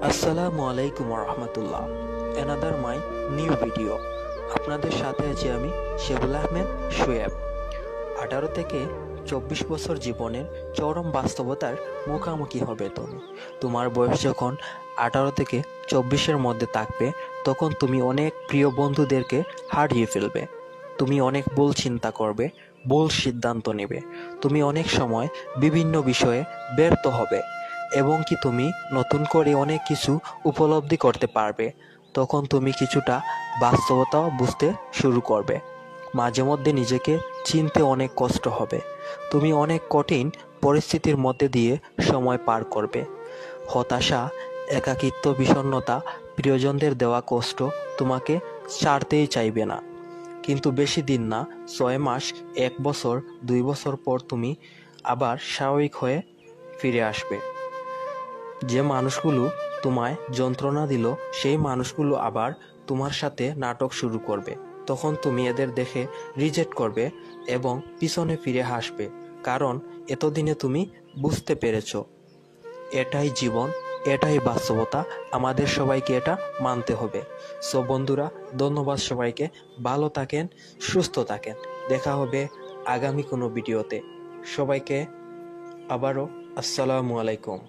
আসসালামু আলাইকুম রহমতুল্লাহ। Another my new video. আপনাদের সাথে আছি আমি শেবুল আহমেদ শোয়েব। 18 থেকে 24 বছর জীবনের চরম বাস্তবতার মুখোমুখি হবে তুমি। তোমার বয়স যখন 18 থেকে 24-এর মধ্যে থাকবে, তখন তুমি অনেক প্রিয় বন্ধুদেরকে হারিয়ে ফেলবে। তুমি অনেক ভুল চিন্তা করবে, ভুল সিদ্ধান্ত নেবে। তুমি অনেক সময় বিভিন্ন বিষয়ে ব্যর্থ হবে এবং কি তুমি নতুন করে অনেক কিছু উপলব্ধি করতে পারবে। তখন তুমি কিছুটা বাস্তবতাও বুঝতে শুরু করবে। মাঝে মধ্যে নিজেকে চিনতে অনেক কষ্ট হবে। তুমি অনেক কঠিন পরিস্থিতির মধ্যে দিয়ে সময় পার করবে। হতাশা, একাকিত্ব, বিষণ্ণতা, প্রিয়জনদের দেওয়া কষ্ট তোমাকে ছাড়তেই চাইবে না। কিন্তু বেশি দিন না, 6 মাস, 1 বছর, 2 বছর পর তুমি আবার স্বাভাবিক হয়ে ফিরে আসবে। যে মানুষগুলো তোমায় যন্ত্রণা দিল, সেই মানুষগুলো আবার তোমার সাথে নাটক শুরু করবে। তখন তুমি এদের দেখে রিজেক্ট করবে এবং পিছনে ফিরে হাসবে, কারণ এতদিনে তুমি বুঝতে পেরেছো এটাই জীবন, এটাই বাস্তবতা। আমাদের সবাইকে এটা মানতে হবে। সো বন্ধুরা, ধন্যবাদ সবাইকে। ভালো থাকেন, সুস্থ থাকেন। দেখা হবে আগামী কোনো ভিডিওতে। সবাইকে আবারও আসসালামু আলাইকুম।